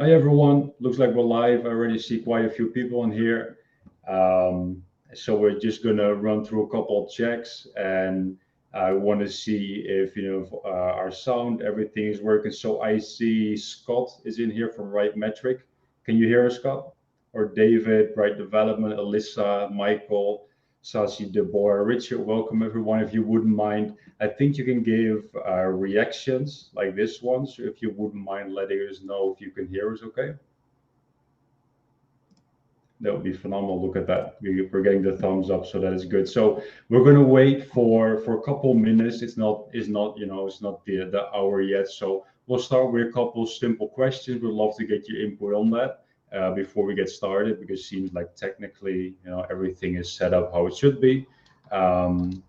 Hi everyone, looks like we're live. I already see quite a few people in here. So we're just gonna run through a couple of checks, and I want to see if if, our sound, everything is working. So I see Scott is in here from Right Metric. Can you hear us, Scott? Or David, Right Development, Alyssa, Michael, Sasi, Deborah, Richard. Welcome everyone. If you wouldn't mind, I think you can give reactions like this one. So if you wouldn't mind letting us know if you can hear us, okay? That would be phenomenal. Look at that. We're getting the thumbs up, so that is good. So we're gonna wait for a couple minutes. It's not the hour yet. So we'll start with a couple simple questions. We'd love to get your input on that before we get started, because it seems like technically, everything is set up how it should be. Um,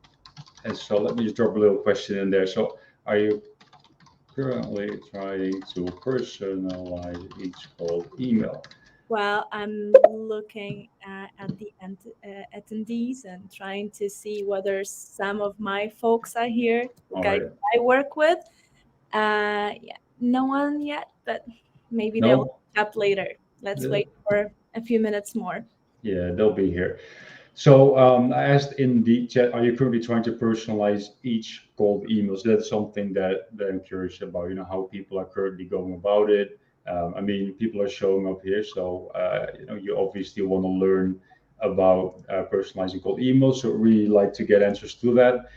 and so let me just drop a little question in there. So are you currently trying to personalize each cold email? Well, I'm looking at the attendees and trying to see whether some of my folks are here, the All guys right. I work with. Yeah, no one yet, but maybe they'll No? pick up later. Let's Yeah, wait for a few minutes more. yeah, they'll be here. So I asked in the chat, are you currently trying to personalize each cold email? So that's something that I'm curious about, how people are currently going about it. I mean, people are showing up here, so you obviously want to learn about personalizing cold emails. So really like to get answers to that.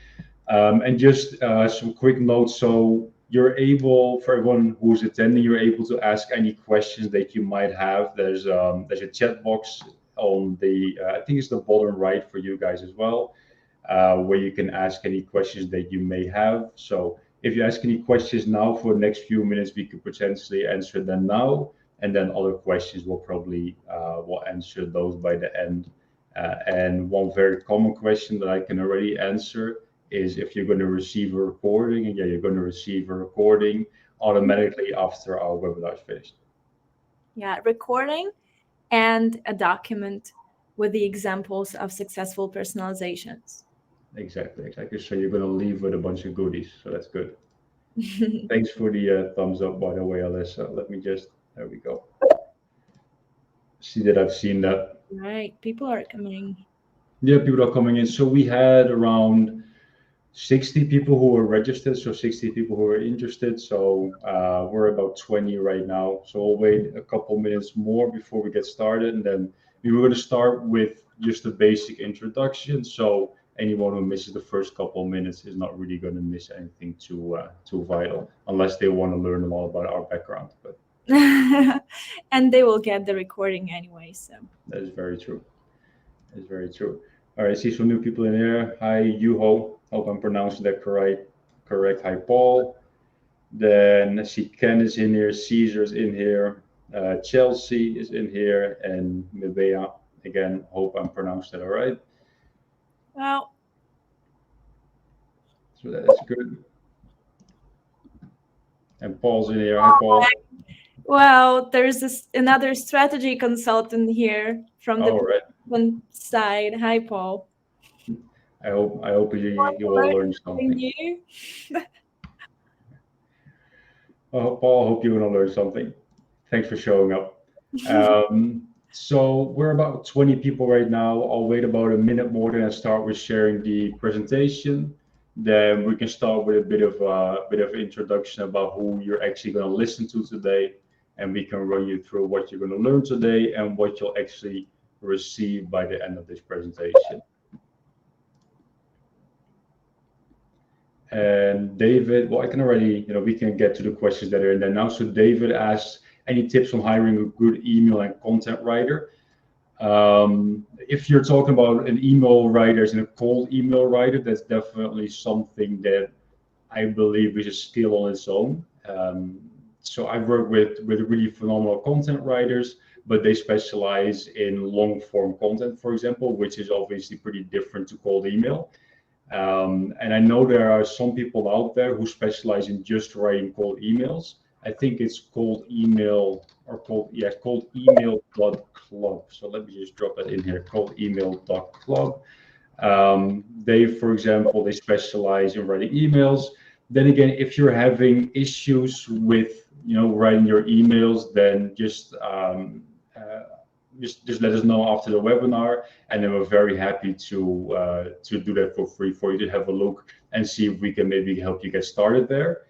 And just some quick notes. So you're able, for everyone who's attending, you're able to ask any questions that you might have. There's a chat box on the, I think it's the bottom right for you guys as well, where you can ask any questions that you may have. So if you ask any questions now for the next few minutes, we could potentially answer them now, and then other questions will probably will answer those by the end. And one very common question that I can already answer is if you're going to receive a recording, and yeah, you're going to receive a recording automatically after our webinar is finished. Yeah, recording and a document with the examples of successful personalizations. Exactly, exactly. So you're going to leave with a bunch of goodies. So that's good. Thanks for the thumbs up, by the way, Alyssa. Let me just, there we go. See that I've seen that. Right, people are coming. Yeah, people are coming in. So we had around 60 people who were registered, so 60 people who were interested. So we're about 20 right now. So we'll wait a couple minutes more before we get started. And then we were going to start with just a basic introduction. So anyone who misses the first couple minutes is not really going to miss anything too vital, unless they want to learn a lot about our background. But And they will get the recording anyway, so. that is very true. That is very true. All right, I see some new people in here. Hi, Yuho. Hope I'm pronouncing that correct. Correct. Hi, Paul. Then I see Ken is in here, Caesar's in here, Chelsea is in here, and Mebea. Again, hope I'm pronounced that all right. Well, So that's good. And Paul's in here. Hi, Paul. there's another strategy consultant here from the All right. development side. Hi, Paul. I hope you all Learn learned something something. new. Paul, hope you want to learn something. Thanks for showing up. So we're about 20 people right now. I'll wait about a minute more, then I start with sharing the presentation. Then we can start with a bit of introduction about who you're actually going to listen to today, and we can run you through what you're going to learn today and what you'll actually receive by the end of this presentation. And David, well, I can already, we can get to the questions that are in there now. So David asks, any tips on hiring a good email and content writer? If you're talking about an email writer and a cold email writer, that's definitely something that I believe is a skill on its own. So I've worked with really phenomenal content writers, but they specialize in long form content, for example, which is obviously pretty different to cold email. And I know there are some people out there who specialize in just writing cold emails. I think it's cold email or cold email.club. So let me just drop that in here, cold email.club. They, for example, they specialize in writing emails. Then again, if you're having issues with writing your emails, then just let us know after the webinar, and then we're very happy to do that for free for you to have a look and see if we can maybe help you get started there.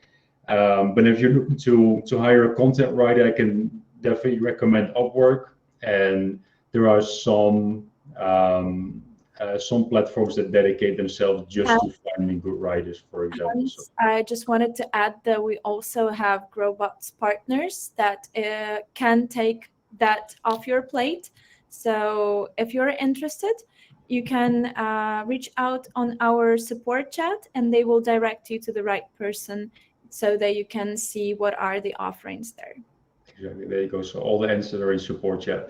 But if you're looking to hire a content writer, I can definitely recommend Upwork, and there are some platforms that dedicate themselves just to finding good writers, for example. So I just wanted to add that we also have Growbots partners that can take that off your plate. So if you're interested, you can reach out on our support chat, and they will direct you to the right person so that you can see what are the offerings there. exactly, there you go. So all the answers are in support chat.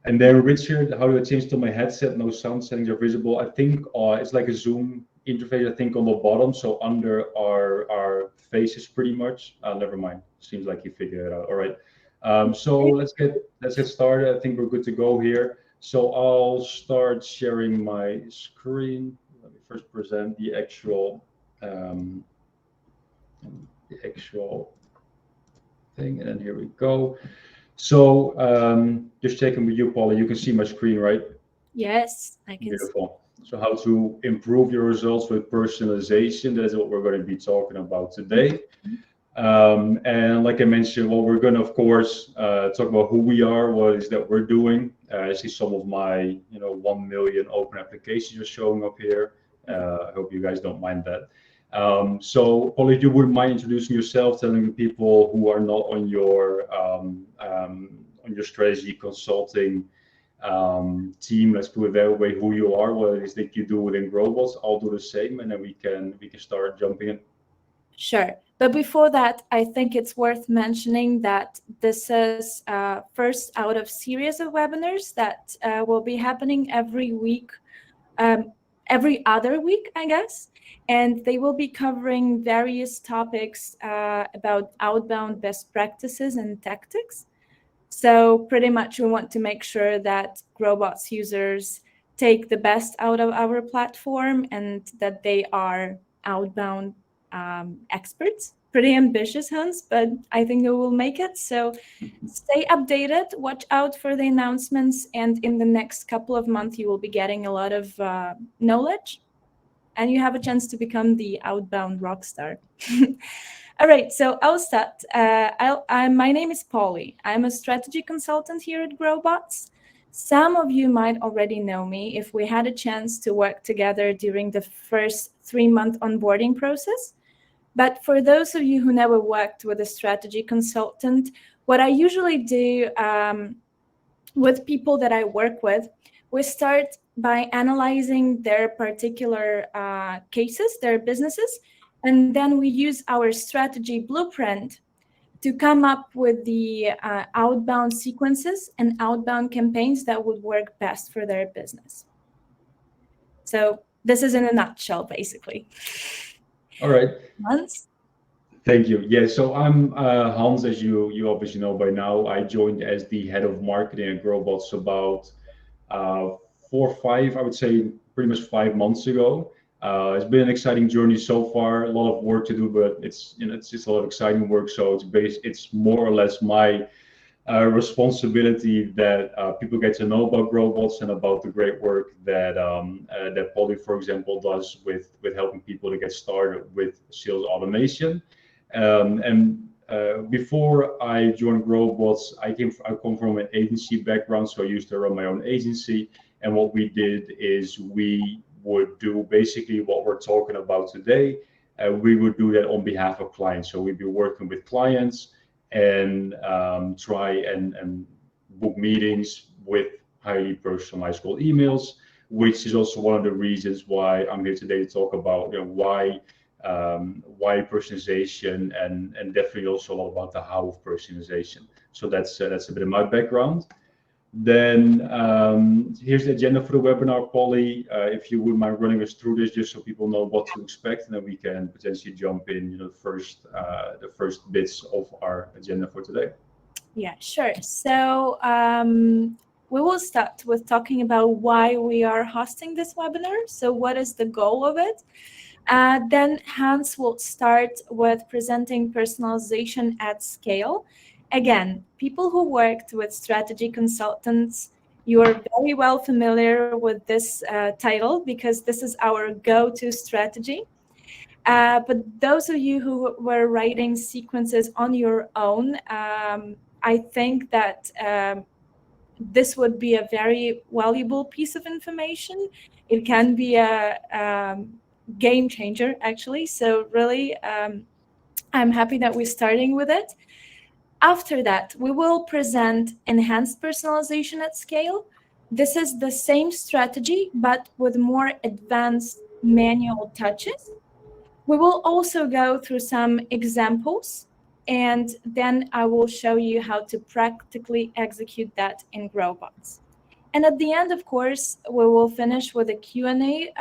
And then Richard, how do I change to my headset? No sound settings are visible. I think it's like a Zoom interface, I think, on the bottom. So under our faces pretty much. Never mind. Seems like you figured it out. All right. So let's get started. I think we're good to go here. So I'll start sharing my screen. Let me first present the actual thing, and then here we go. So just checking with you, Paula, you can see my screen, right? Yes, I can. Beautiful. So how to improve your results with personalization, that is what we're going to be talking about today. And like I mentioned, well, we're going to, of course, talk about who we are, what it is that we're doing. I see some of my, 1 million open applications are showing up here. I hope you guys don't mind that. So, Paul, if you wouldn't mind introducing yourself, telling the people who are not on your strategy consulting team, let's put it that way, who you are, what it is that you do within Growbots. I'll do the same, and then we can start jumping in. Sure. But before that, I think it's worth mentioning that this is first out of series of webinars that will be happening every week, every other week, I guess. And they will be covering various topics about outbound best practices and tactics. So pretty much we want to make sure that Growbots users take the best out of our platform and that they are outbound experts. Pretty ambitious, Hans, but I think we will make it. So stay updated, watch out for the announcements, and in the next couple of months, you will be getting a lot of knowledge, and you have a chance to become the outbound rock star. All right, so I'll start. My name is Polly. I'm a strategy consultant here at Growbots. Some of you might already know me if we had a chance to work together during the first 3-month onboarding process. But for those of you who never worked with a strategy consultant, what I usually do with people that I work with, we start by analyzing their particular cases, their businesses, and then we use our strategy blueprint to come up with the outbound sequences and outbound campaigns that would work best for their business. So this is in a nutshell, basically. All right. Hans? Thank you. Yeah, so I'm Hans, as you obviously know by now. I joined as the head of marketing at Growbots about 4 or 5, I would say, pretty much 5 months ago. It's been an exciting journey so far. A lot of work to do, but it's just a lot of exciting work. So it's more or less my responsibility that people get to know about Growbots and about the great work that that Polly, for example, does with helping people to get started with sales automation. Before I joined Growbots, I come from an agency background, so I used to run my own agency. And what we did is we would do basically what we're talking about today. We would do that on behalf of clients. So we'd be working with clients and try and book meetings with highly personalized cold emails, which is also one of the reasons why I'm here today to talk about why personalization and definitely also a lot about the how of personalization. So that's a bit of my background. Then here's the agenda for the webinar, Polly. If you wouldn't mind running us through this, just so people know what to expect, and then we can potentially jump in, the first bits of our agenda for today. Yeah, sure. So we will start with talking about why we are hosting this webinar. So what is the goal of it? Then Hans will start with presenting personalization at scale. Again, people who worked with strategy consultants, you are very well familiar with this title because this is our go-to strategy. But those of you who were writing sequences on your own, I think that this would be a very valuable piece of information. It can be a game changer, actually. So really, I'm happy that we're starting with it. After that, we will present enhanced personalization at scale. This is the same strategy, but with more advanced manual touches. We will also go through some examples, and then I will show you how to practically execute that in Growbots. And at the end, of course, we will finish with a Q&A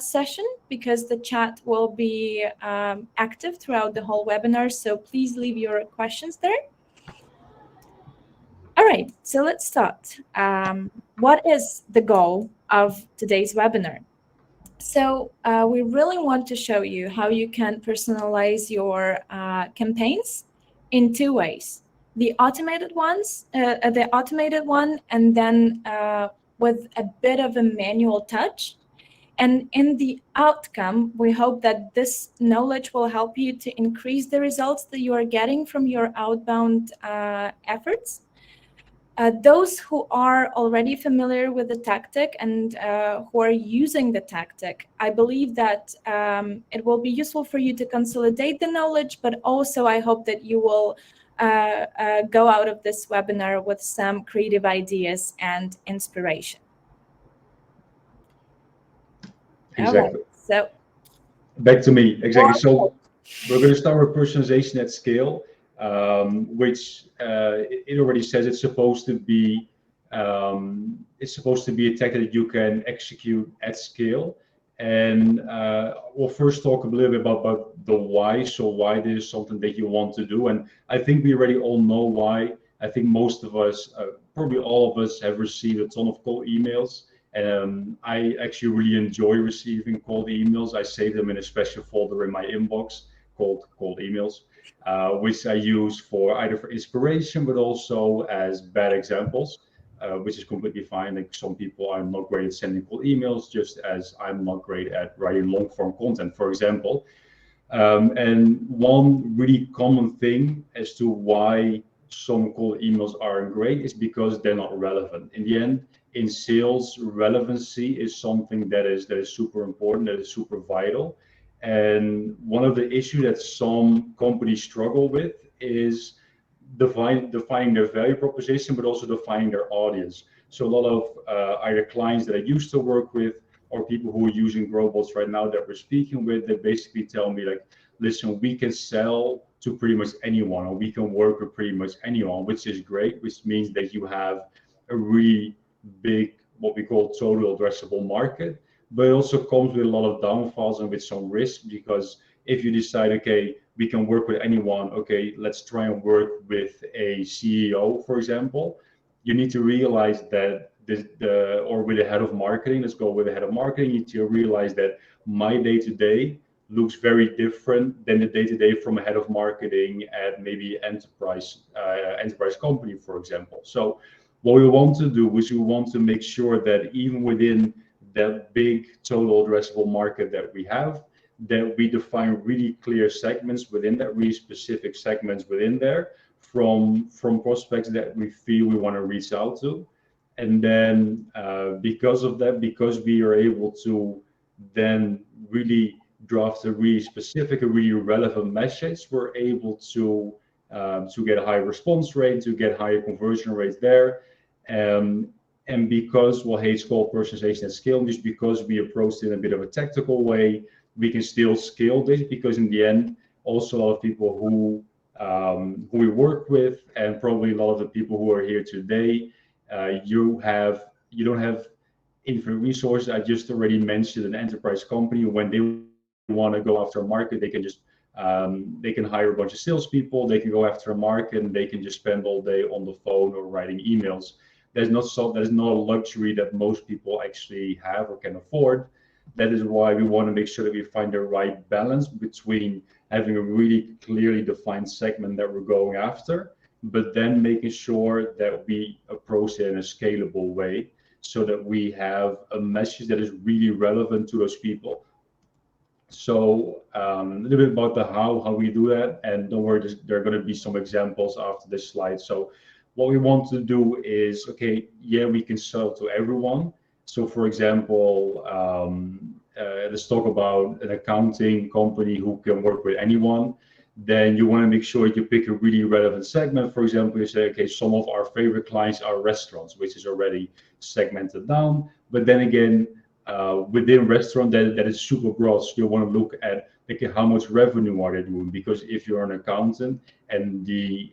session because the chat will be active throughout the whole webinar. So please leave your questions there. All right, so let's start. What is the goal of today's webinar? So we really want to show you how you can personalize your campaigns in two ways: the automated one, and then with a bit of a manual touch. And in the outcome, we hope that this knowledge will help you to increase the results that you are getting from your outbound efforts. Those who are already familiar with the tactic and who are using the tactic, I believe that it will be useful for you to consolidate the knowledge, but also I hope that you will go out of this webinar with some creative ideas and inspiration. Exactly. All right, so back to me. Exactly. So we're going to start with personalization at scale, which it already says it's supposed to be a tactic that you can execute at scale. And we'll first talk a little bit about the why. So why this is something that you want to do. And I think we already all know why. I think most of us, probably all of us, have received a ton of cold emails. I actually really enjoy receiving cold emails. I save them in a special folder in my inbox called cold emails, which I use for either for inspiration, but also as bad examples, which is completely fine. Like some people are not great at sending cold emails, just as I'm not great at writing long form content, for example. And one really common thing as to why some cold emails aren't great is because they're not relevant. In the end, in sales, relevancy is something that is super important, that is super vital. And one of the issues that some companies struggle with is defining their value proposition, but also defining their audience. So a lot of either clients that I used to work with or people who are using Growbots right now that we're speaking with, they basically tell me like, listen, we can sell to pretty much anyone, or we can work with pretty much anyone, which is great, which means that you have a really big, what we call total addressable market, but it also comes with a lot of downfalls and with some risk, because if you decide, okay, we can work with anyone, okay, let's try and work with a CEO, for example, you need to realize that or with a head of marketing, let's go with a head of marketing, you need to realize that my day-to-day looks very different than the day-to-day from a head of marketing at maybe enterprise company, for example. So what we want to do is we want to make sure that even within that big total addressable market that we have, that we define really clear segments within that, really specific segments within there from prospects that we feel we want to reach out to. And then because of that, because we are able to then really draft a really specific, a really relevant message, we're able to get a high response rate, to get higher conversion rates there. And because, well, hey, it's called personalization at scale, just because we approached it in a bit of a tactical way, we can still scale this, because in the end, also a lot of people who we work with, and probably a lot of the people who are here today, you don't have infinite resources. I just already mentioned an enterprise company. When they want to go after a market, they can just they can hire a bunch of salespeople, they can go after a market, and they can just spend all day on the phone or writing emails. That is not a luxury that most people actually have or can afford. That is why we want to make sure that we find the right balance between having a really clearly defined segment that we're going after, but then making sure that we approach it in a scalable way so that we have a message that is really relevant to those people. So a little bit about the how we do that, and don't worry, there are going to be some examples after this slide. So what we want to do is, okay, yeah, we can sell to everyone. So for example, let's talk about an accounting company who can work with anyone. Then you want to make sure you pick a really relevant segment. For example, you say, okay, some of our favorite clients are restaurants, which is already segmented down. But then again, within restaurant, that is super broad. So you want to look at, okay, how much revenue are they doing? Because if you're an accountant and the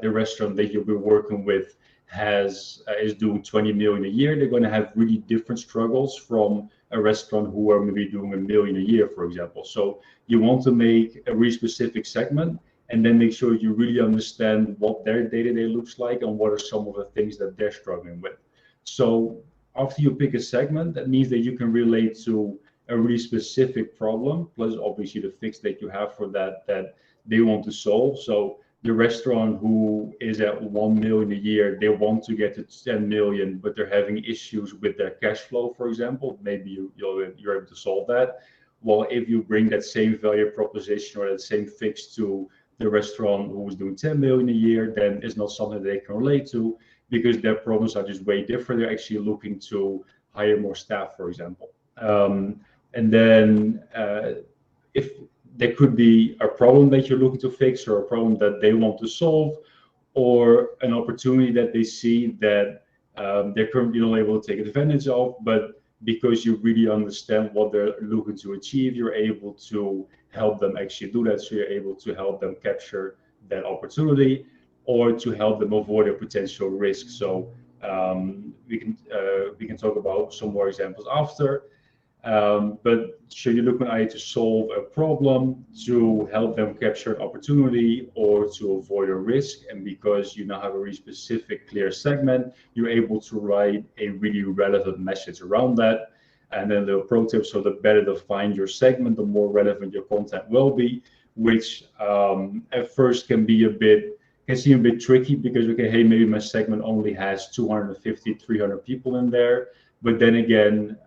restaurant that you'll be working with is doing 20 million a year, they're going to have really different struggles from a restaurant who are maybe doing $1 million a year, for example. So you want to make a really specific segment and then make sure you really understand what their day-to-day looks like and what are some of the things that they're struggling with. So after you pick a segment, that means that you can relate to a really specific problem, plus obviously the fix that you have for that they want to solve. So the restaurant who is at 1 million a year, they want to get to 10 million, but they're having issues with their cash flow, for example. Maybe you're able to solve that. Well, if you bring that same value proposition or that same fix to the restaurant who is doing 10 million a year, then it's not something they can relate to because their problems are just way different. They're actually looking to hire more staff, for example. And then if there could be a problem that you're looking to fix or a problem that they want to solve or an opportunity that they see that they're currently not able to take advantage of, but because you really understand what they're looking to achieve, you're able to help them actually do that. So you're able to help them capture that opportunity or to help them avoid a potential risk. So we can talk about some more examples after. But so you're looking either to solve a problem, to help them capture an opportunity, or to avoid a risk. And because you now have a really specific, clear segment, you're able to write a really relevant message around that. And then the pro tip, so the better define your segment, the more relevant your content will be, which at first can seem a bit tricky because, okay, hey, maybe my segment only has 250, 300 people in there. But then again,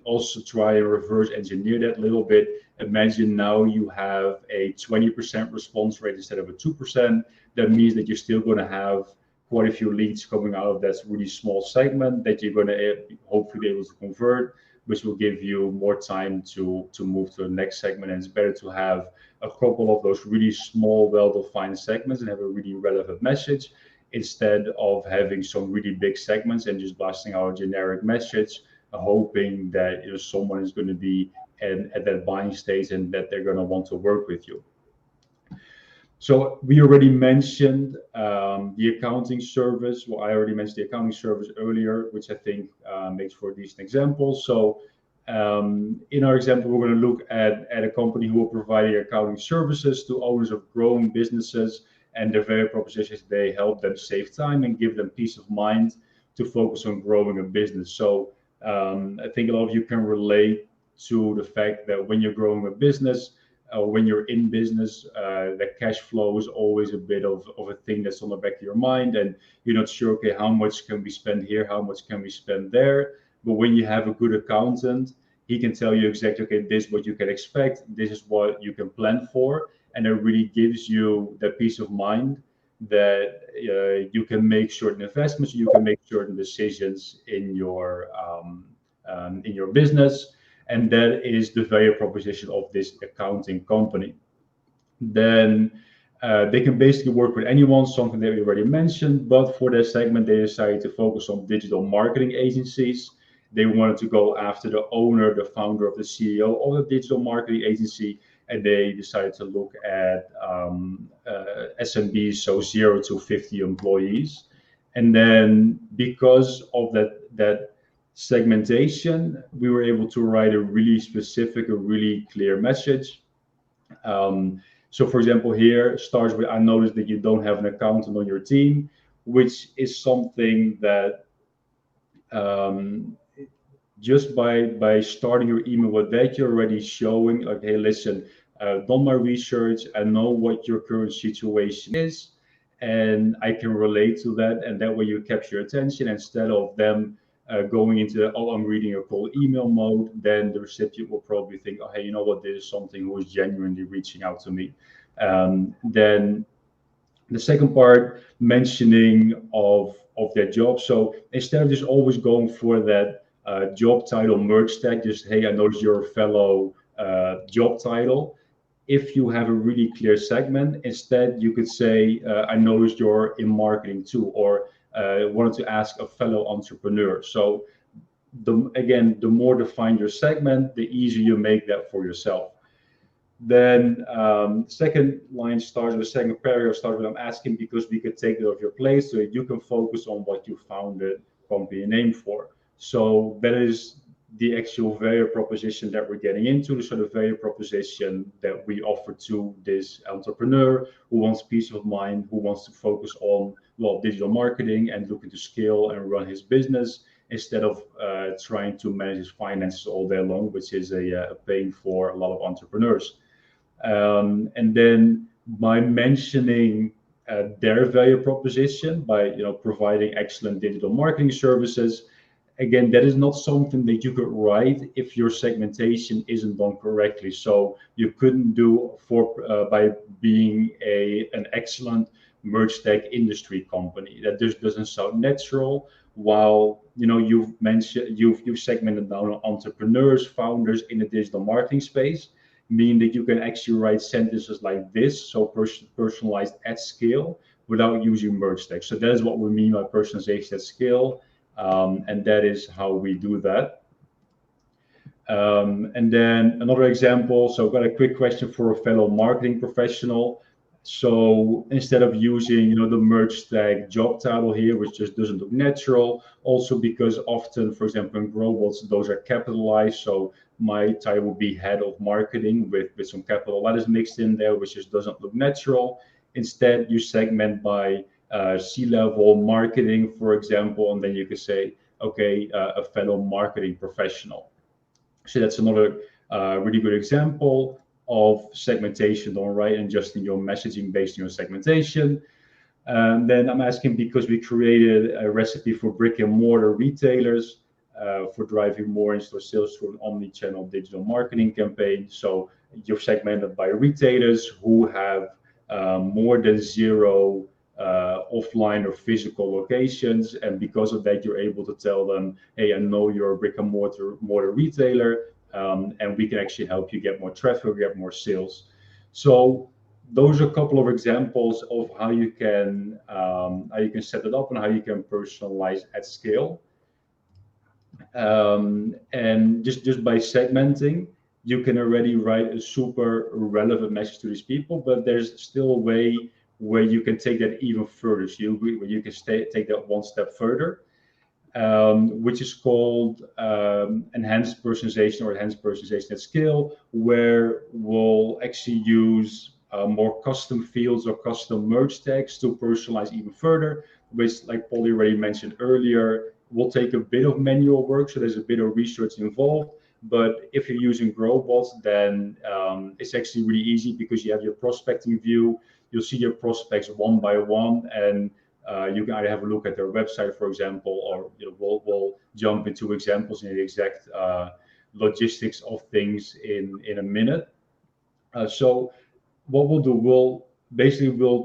also try and reverse engineer that a little bit. Imagine now you have a 20% response rate instead of a 2%. That means that you're still going to have quite a few leads coming out of that really small segment that you're going to hopefully be able to convert, which will give you more time to move to the next segment. And it's better to have a couple of those really small, well-defined segments and have a really relevant message, instead of having some really big segments and just blasting out a generic message, hoping that someone is going to be at that buying stage and that they're going to want to work with you. So we already mentioned the accounting service. Well, I already mentioned the accounting service earlier, which I think makes for a decent example. So in our example, we're going to look at a company who will provide the accounting services to owners of growing businesses. And their value propositions, they help them save time and give them peace of mind to focus on growing a business. So I think a lot of you can relate to the fact that when you're growing a business, when you're in business, that cash flow is always a bit of a thing that's on the back of your mind, and you're not sure, okay, how much can we spend here, how much can we spend there? But when you have a good accountant, he can tell you exactly, okay, this is what you can expect, this is what you can plan for. And it really gives you that peace of mind that you can make certain investments, you can make certain decisions in your business, and that is the value proposition of this accounting company. Then they can basically work with anyone, something that we already mentioned, but for their segment, they decided to focus on digital marketing agencies. They wanted to go after the owner, the founder, of the CEO of the digital marketing agency. And they decided to look at SMBs, so 0 to 50 employees. And then because of that segmentation, we were able to write a really specific, a really clear message. So for example, here starts with, I noticed that you don't have an accountant on your team, which is something that just by starting your email with that, you're already showing like, hey, listen, done my research, I know what your current situation is, and I can relate to that. And that way you capture attention instead of them going into, oh, I'm reading a cold email mode. Then the recipient will probably think, oh, hey, you know what, this is something who is genuinely reaching out to me. Then the second part, mentioning of their job. So instead of just always going for that job title merge tag, just, hey, I noticed you're a fellow job title. If you have a really clear segment, instead you could say, I noticed you're in marketing too, or wanted to ask a fellow entrepreneur. So the more defined your segment, the easier you make that for yourself. Then second line starts with, second paragraph starts with, I'm asking because we could take it off your plate so that you can focus on what you founded company name for. So that is the actual value proposition that we're getting into, the sort of value proposition that we offer to this entrepreneur who wants peace of mind, who wants to focus on, well, digital marketing and looking to scale and run his business instead of trying to manage his finances all day long, which is a pain for a lot of entrepreneurs. And then by mentioning their value proposition, by providing excellent digital marketing services, again, that is not something that you could write if your segmentation isn't done correctly. So you couldn't do by being an excellent merge tech industry company. That just doesn't sound natural. While you've mentioned you've segmented down on entrepreneurs, founders in the digital marketing space, mean that you can actually write sentences like this, so personalized at scale, without using merge text. So that is what we mean by personalization at scale, and that is how we do that. And then another example. So I've got a quick question for a fellow marketing professional. So instead of using the merge tag job title here, which just doesn't look natural, also because often, for example, in Growbots, those are capitalized. So my title will be head of marketing with some capital letters mixed in there, which just doesn't look natural. Instead, you segment by C-level marketing, for example, and then you could say, okay, a fellow marketing professional. So that's another really good example of segmentation done right, and just in your messaging based on your segmentation. And then I'm asking because we created a recipe for brick and mortar retailers for driving more in-store sales through an omni-channel digital marketing campaign. So you're segmented by retailers who have more than zero offline or physical locations, and because of that, you're able to tell them, hey, I know you're a brick and mortar retailer, and we can actually help you get more traffic, get more sales. So those are a couple of examples of how you can set it up and how you can personalize at scale. And just by segmenting, you can already write a super relevant message to these people, but there's still a way where you can take that even further. So you can take that one step further, which is called enhanced personalization, or enhanced personalization at scale, where we'll actually use more custom fields or custom merge tags to personalize even further, which, like Polly already mentioned earlier, will take a bit of manual work. So there's a bit of research involved. But if you're using Growbots, then it's actually really easy because you have your prospecting view. You'll see your prospects one by one, and you can either have a look at their website, for example, or we'll jump into examples in the exact logistics of things in a minute. So what we'll do, we'll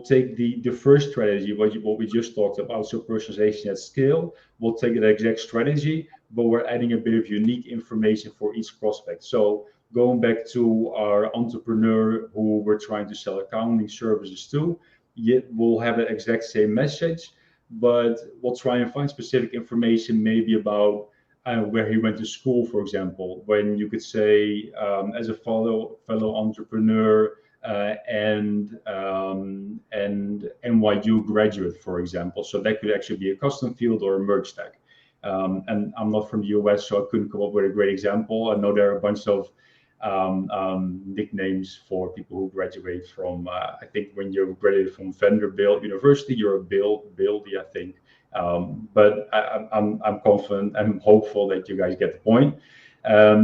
take the first strategy, what we just talked about, so personalization at scale. We'll take that exact strategy, but we're adding a bit of unique information for each prospect. So going back to our entrepreneur who we're trying to sell accounting services to, yet we'll have that exact same message, but we'll try and find specific information, maybe about where he went to school, for example. When you could say, as a fellow entrepreneur and NYU graduate, for example. So that could actually be a custom field or a merge tag. And I'm not from the US, so I couldn't come up with a great example. I know there are a bunch of nicknames for people who graduate from, I think when you graduate from Vanderbilt University, you're a Bildy, I think. But I'm confident, I'm hopeful that you guys get the point.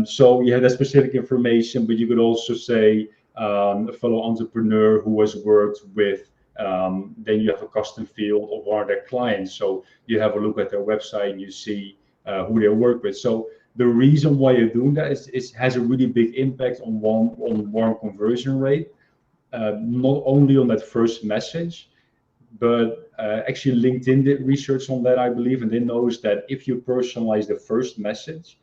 So you have that specific information, but you could also say a fellow entrepreneur who has worked with. Then you have a custom field of one of their clients. So you have a look at their website and you see who they work with. So the reason why you're doing that is it has a really big impact on warm conversion rate, not only on that first message, but actually LinkedIn did research on that, I believe, and they noticed that if you personalize the first message,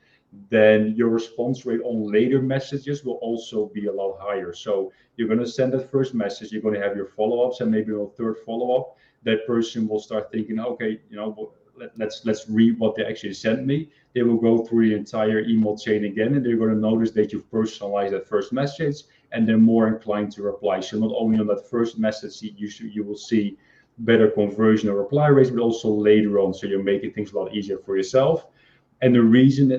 then your response rate on later messages will also be a lot higher. So you're going to send that first message, you're going to have your follow-ups, and maybe on a third follow-up, that person will start thinking, okay, let's read what they actually sent me. They will go through the entire email chain again, and they're going to notice that you've personalized that first message, and they're more inclined to reply. So not only on that first message, you will see better conversion or reply rates, but also later on. So you're making things a lot easier for yourself. And the reason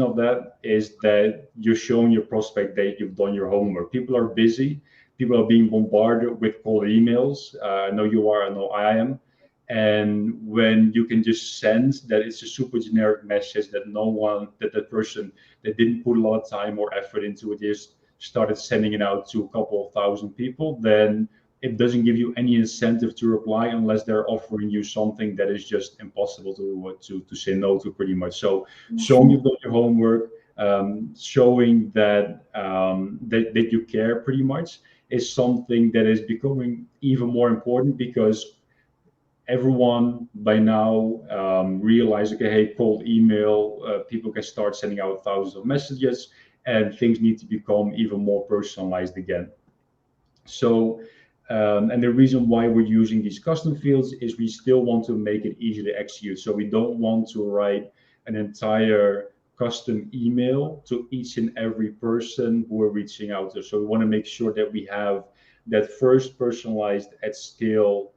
of that is that you're showing your prospect that you've done your homework. People are busy. People are being bombarded with cold emails. I know you are. I know I am. And when you can just sense that it's a super generic message that that person that didn't put a lot of time or effort into it just started sending it out to a couple of thousand people, then it doesn't give you any incentive to reply unless they're offering you something that is just impossible to say no to, pretty much. So showing you've done your homework, showing that you care, pretty much, is something that is becoming even more important, because everyone by now realize, okay, hey, cold email, people can start sending out thousands of messages, and things need to become even more personalized again. So, and the reason why we're using these custom fields is we still want to make it easy to execute. So we don't want to write an entire custom email to each and every person who we're reaching out to. So we want to make sure that we have that first personalized at scale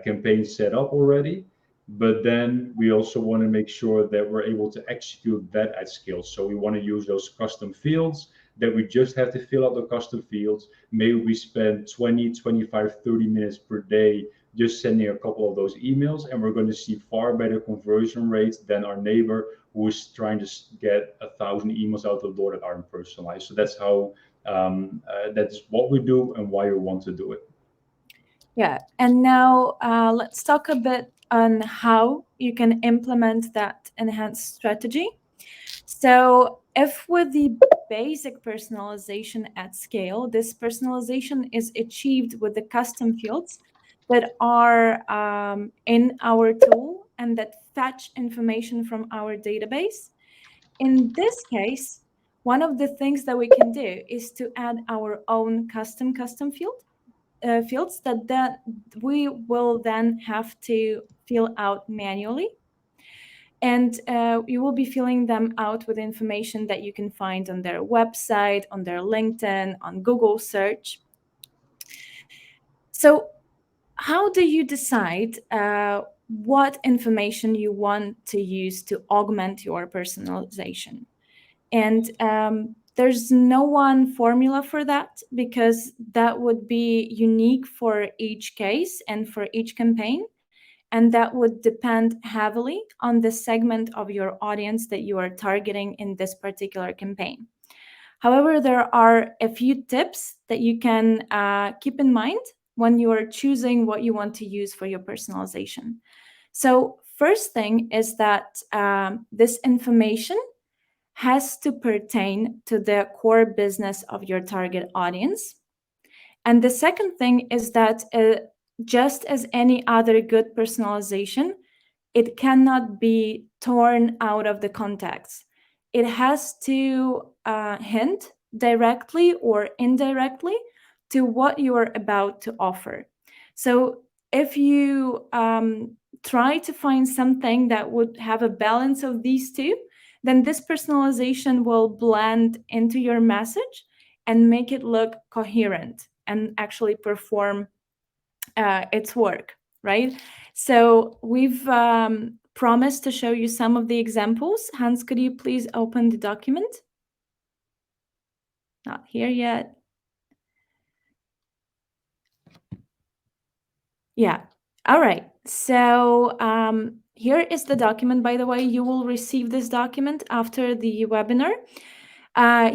campaign set up already. But then we also want to make sure that we're able to execute that at scale. So we want to use those custom fields, that we just have to fill out the custom fields. Maybe we spend 20, 25, 30 minutes per day just sending a couple of those emails, and we're going to see far better conversion rates than our neighbor who is trying to get 1,000 emails out the door that aren't personalized. So that's how that's what we do and why we want to do it. Yeah, and now let's talk a bit on how you can implement that enhanced strategy. So if with the basic personalization at scale, this personalization is achieved with the custom fields that are in our tool and that fetch information from our database. In this case, one of the things that we can do is to add our own custom fields that we will then have to fill out manually. And you will be filling them out with information that you can find on their website, on their LinkedIn, on Google search. So how do you decide what information you want to use to augment your personalization? And there's no one formula for that, because that would be unique for each case and for each campaign. And that would depend heavily on the segment of your audience that you are targeting in this particular campaign. However, there are a few tips that you can keep in mind when you are choosing what you want to use for your personalization. So first thing is that this information has to pertain to the core business of your target audience. And the second thing is that just as any other good personalization, it cannot be torn out of the context. It has to hint directly or indirectly to what you are about to offer. So if you try to find something that would have a balance of these two, then this personalization will blend into your message and make it look coherent and actually perform its work, right? So we've promised to show you some of the examples. Hans, could you please open the document? Not here yet. Yeah. All right. So here is the document, by the way. You will receive this document after the webinar.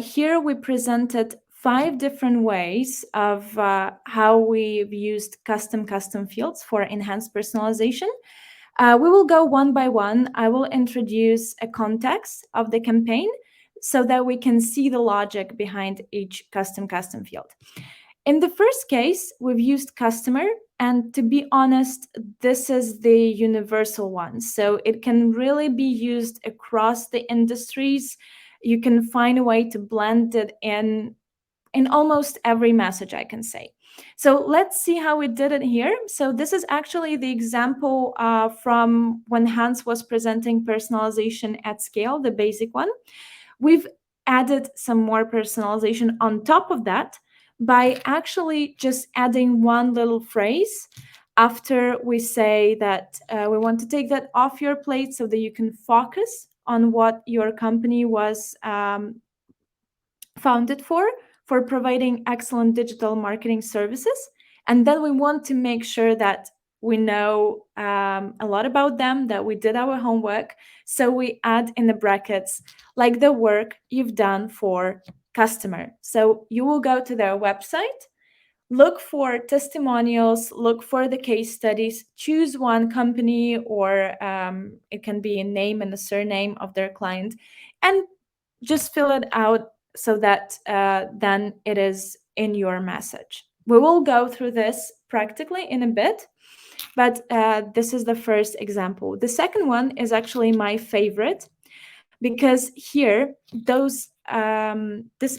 Here we presented 5 different ways of how we've used custom fields for enhanced personalization. We will go one by one. I will introduce a context of the campaign so that we can see the logic behind each custom field. In the first case, we've used customer, and to be honest, this is the universal one. So it can really be used across the industries. You can find a way to blend it in almost every message, I can say. So let's see how we did it here. So this is actually the example from when Hans was presenting personalization at scale, the basic one. We've added some more personalization on top of that by actually just adding one little phrase after we say that we want to take that off your plate so that you can focus on what your company was founded for providing excellent digital marketing services. And then we want to make sure that we know a lot about them, that we did our homework. So we add in the brackets, like the work you've done for customer. So you will go to their website, look for testimonials, look for the case studies, choose one company, or it can be a name and a surname of their client, and just fill it out so that then it is in your message. We will go through this practically in a bit, but this is the first example. The second one is actually my favorite, because here this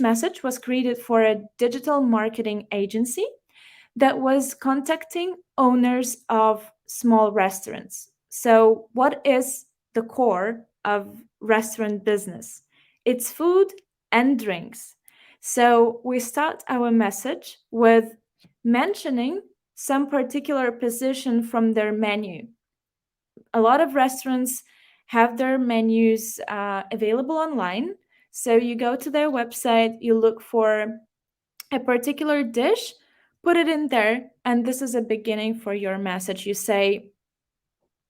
message was created for a digital marketing agency that was contacting owners of small restaurants. So what is the core of restaurant business? It's food and drinks. So we start our message with mentioning some particular position from their menu. A lot of restaurants have their menus available online. So you go to their website, you look for a particular dish, put it in there, and this is a beginning for your message. You say,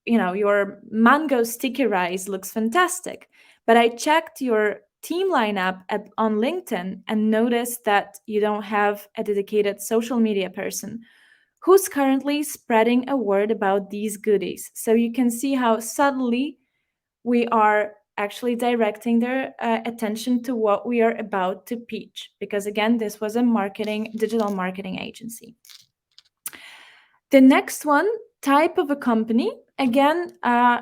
your mango sticky rice looks fantastic, but I checked your team lineup on LinkedIn and noticed that you don't have a dedicated social media person who's currently spreading a word about these goodies. So you can see how subtly we are actually directing their attention to what we are about to pitch, because again, this was a digital marketing agency. The next one, type of a company, again,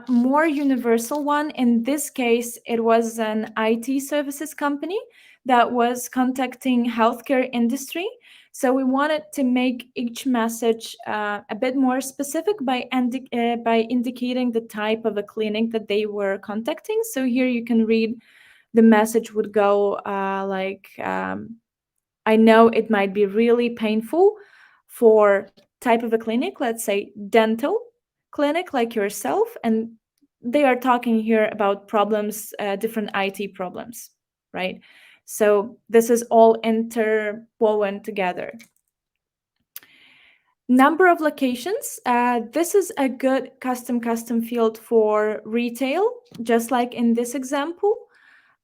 more universal one. In this case, it was an IT services company that was contacting healthcare industry. So we wanted to make each message a bit more specific by indicating the type of a clinic that they were contacting. So here you can read, the message would go I know it might be really painful for type of a clinic, let's say dental clinic like yourself, and they are talking here about problems, different IT problems, right? So this is all interwoven together. Number of locations. This is a good custom field for retail, just like in this example.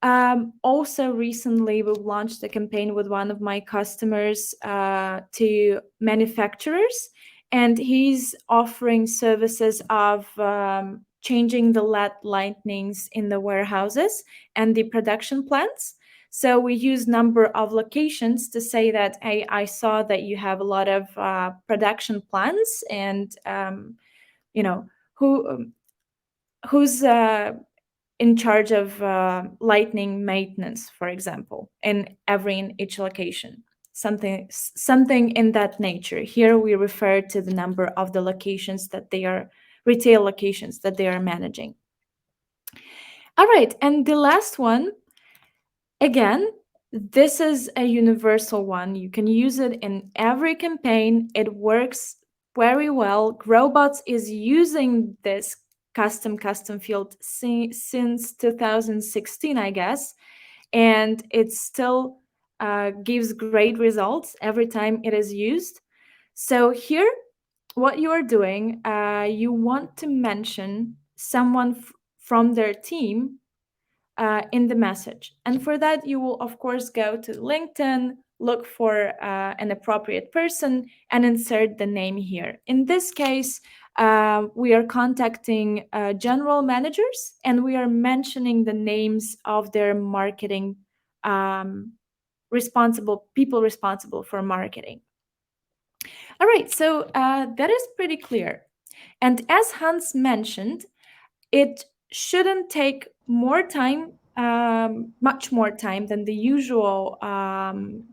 Also, recently, we've launched a campaign with one of my customers to manufacturers, and he's offering services of changing the LED lightnings in the warehouses and the production plants. So we use number of locations to say that, hey, I saw that you have a lot of production plants, and who's in charge of lightning maintenance, for example, in each location. Something in that nature. Here we refer to the number of the locations that they are, retail locations that they are managing. All right, and the last one, again, this is a universal one. You can use it in every campaign. It works very well. Growbots is using this custom field since 2016, I guess, and it still gives great results every time it is used. So here, what you are doing, you want to mention someone from their team in the message. And for that, you will, of course, go to LinkedIn, look for an appropriate person, and insert the name here. In this case, we are contacting general managers, and we are mentioning the names of their marketing people responsible for marketing. All right, so that is pretty clear. And as Hans mentioned, it shouldn't take more time, much more time than the usual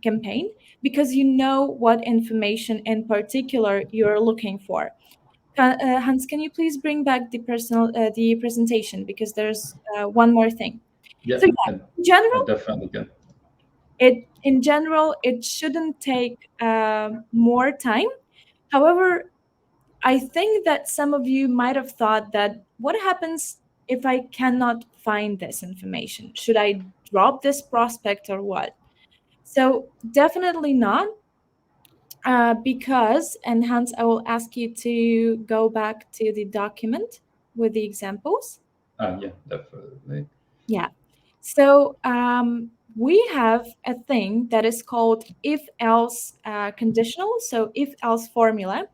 campaign, because you know what information in particular you're looking for. Hans, can you please bring back the presentation, because there's one more thing. Yeah, So yeah, in general, I definitely can. it shouldn't take more time. However, I think that some of you might have thought that, what happens if I cannot find this information? Should I drop this prospect or what? So definitely not, because, and Hans, I will ask you to go back to the document with the examples. Yeah, definitely. Yeah. So we have a thing that is called if-else conditional, so if-else formula,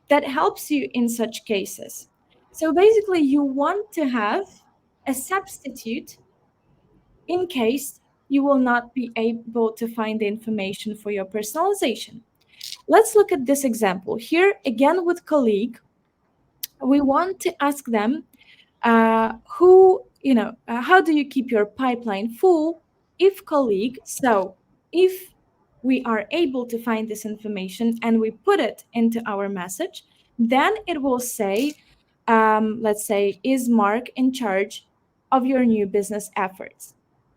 that helps you in such cases. So basically, you want to have a substitute in case you will not be able to find the information for your personalization. Let's look at this example. Here, again with colleague, we want to ask them how do you keep your pipeline full if colleague. So if we are able to find this information and we put it into our message, then it will say, let's say, is Mark in charge of your new business efforts?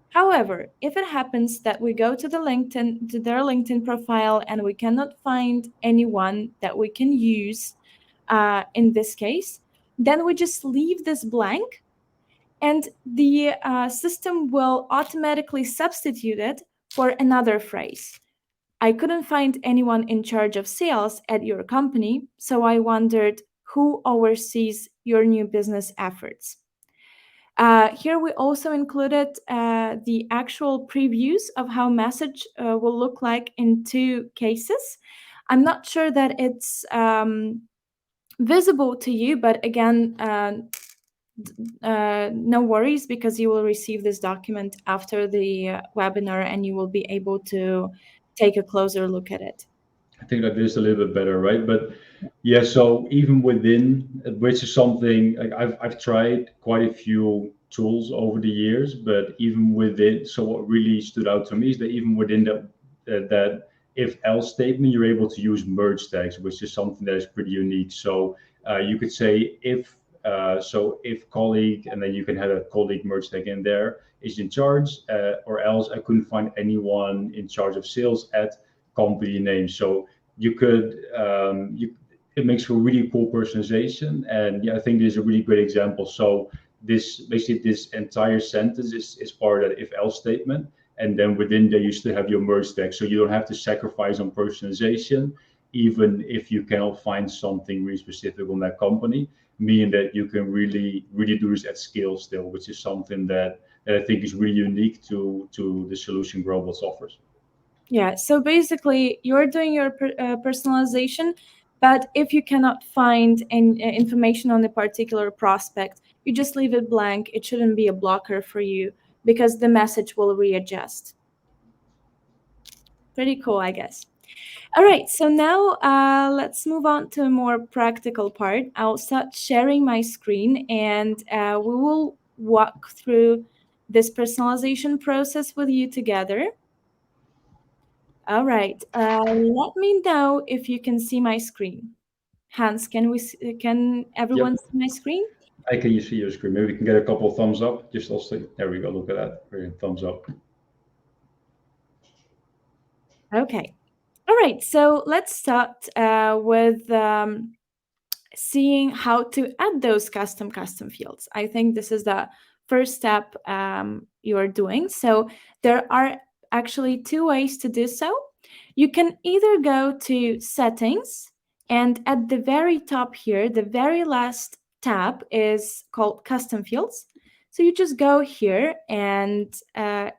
However, if it happens that we go to their LinkedIn profile, and we cannot find anyone that we can use in this case, then we just leave this blank, and the system will automatically substitute it for another phrase. I couldn't find anyone in charge of sales at your company, so I wondered who oversees your new business efforts. Here we also included the actual previews of how message will look like in two cases. I'm not sure that it's visible to you, but again, no worries, because you will receive this document after the webinar, and you will be able to take a closer look at it. I think that is a little bit better, right? But yeah, so even within, which is something like I've tried quite a few tools over the years, but even within, so what really stood out to me is that even within that if else statement, you're able to use merge tags, which is something that is pretty unique. So you could say if colleague, and then you can have a colleague merge tag in there, is in charge, or else I couldn't find anyone in charge of sales at company name. So you could it makes for really cool personalization, and yeah, I think this is a really great example. So this entire sentence is part of that if else statement, and then within there you still have your merge tag, so you don't have to sacrifice on personalization even if you cannot find something really specific on that company, meaning that you can really do this at scale still, which is something that I think is really unique to the solution Growbots offers. Yeah, so basically you're doing your personalization, but if you cannot find any information on a particular prospect, you just leave it blank. It shouldn't be a blocker for you, because the message will readjust. Pretty cool, I guess. All right, so now let's move on to a more practical part. I'll start sharing my screen, and we will walk through this personalization process with you together. All right, let me know if you can see my screen. Hans, can everyone see my screen? I can see your screen. Maybe we can get a couple of thumbs up. Just also, there we go. Look at that. Brilliant. Thumbs up. Okay. All right. So let's start with seeing how to add those custom fields. I think this is the first step you are doing. So there are actually two ways to do so. You can either go to settings And at the very top here, the very last tab is called Custom Fields. So you just go here and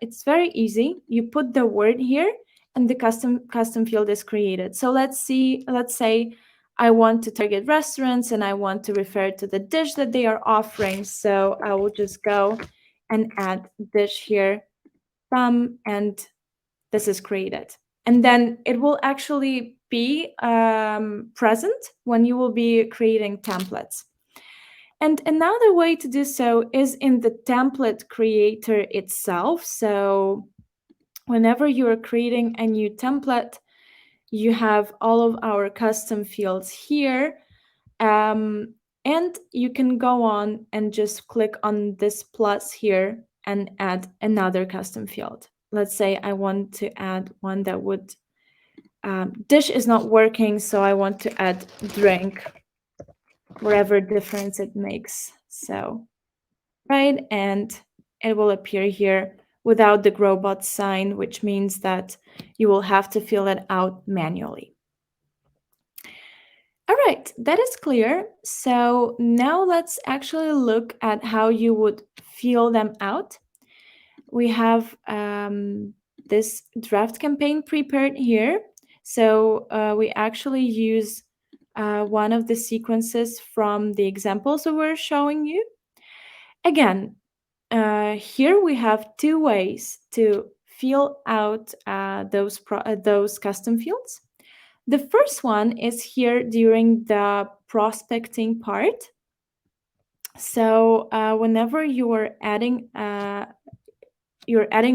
it's very easy. You put the word here and the custom field is created. So let's say I want to target restaurants and I want to refer to the dish that they are offering. So I will just go and add dish here, and this is created. And then it will actually be present when you will be creating templates. And another way to do so is in the template creator itself. So whenever you're creating a new template, you have all of our custom fields here. And you can go on and just click on this plus here and add another custom field. Let's say I want to add one that would, dish is not working, so I want to add drink, whatever difference it makes. So, right, and it will appear here without the Growbot sign, which means that you will have to fill it out manually. All right, that is clear. So now let's actually look at how you would fill them out. We have this draft campaign prepared here. So we actually use one of the sequences from the examples that we're showing you. Again, here we have two ways to fill out those custom fields. The first one is here during the prospecting part. So whenever you are adding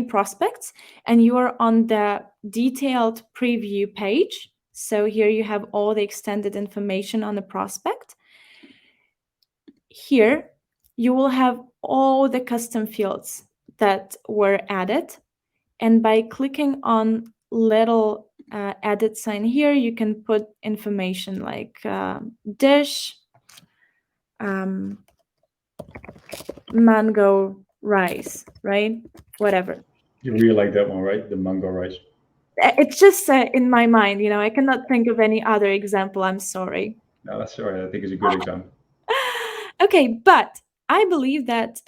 prospects and you are on the detailed preview page, so here you have all the extended information on the prospect. Here you will have all the custom fields that were added, and by clicking on little edit sign here, you can put information like dish, mango rice, right? Whatever. You really like that one, right? The mango rice. It's just in my mind, I cannot think of any other example. I'm sorry. No, that's all right. I think it's a good example. Okay, but I believe that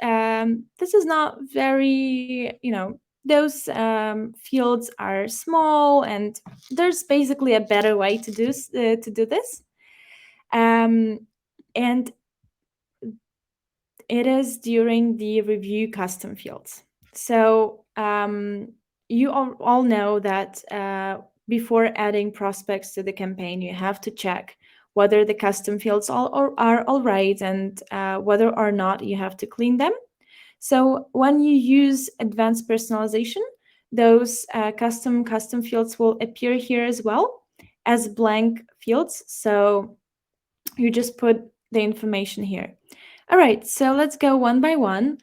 this is not very, those fields are small, and there's basically a better way to do this. And it is during the review custom fields. So you all know that before adding prospects to the campaign, you have to check whether the custom fields are all right, and whether or not you have to clean them. So when you use advanced personalization, those custom fields will appear here as well as blank fields. So you just put the information here. All right, so let's go one by one.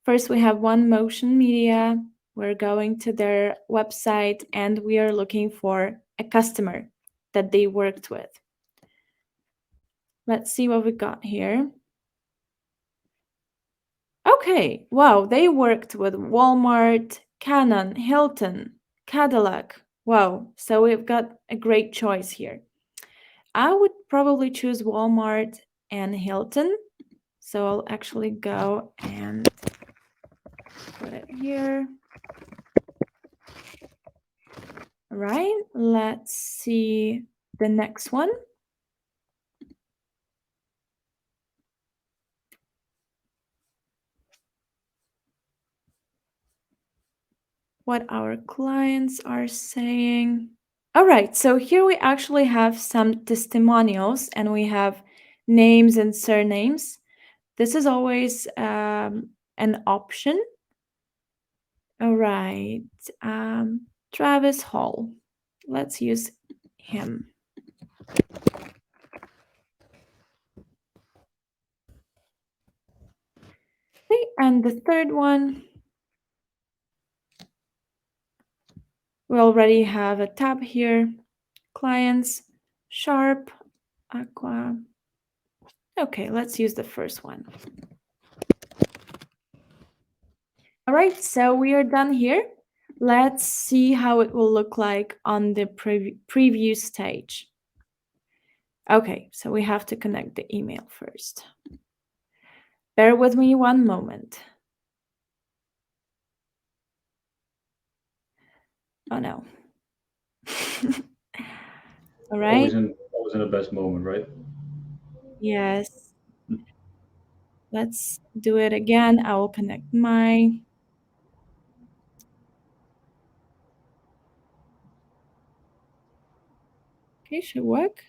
First, we have One Motion Media. We're going to their website and we are looking for a customer that they worked with. Let's see what we got here. Okay, wow, they worked with Walmart, Canon, Hilton, Cadillac. Wow, so we've got a great choice here. I would probably choose Walmart and Hilton. So I'll actually go and put it here. All right, let's see the next one. What our clients are saying. All right, so here we actually have some testimonials and we have names and surnames. This is always an option. All right, Travis Hall. Let's use him. Okay, and the third one, we already have a tab here. Clients, Sharp, Aqua. Okay, let's use the first one. All right, so we are done here. Let's see how it will look like on the preview stage. Okay, so we have to connect the email first. Bear with me one moment. Oh no. All right. Always in the best moment, right? Yes. Let's do it again. I will connect my. Okay, should work.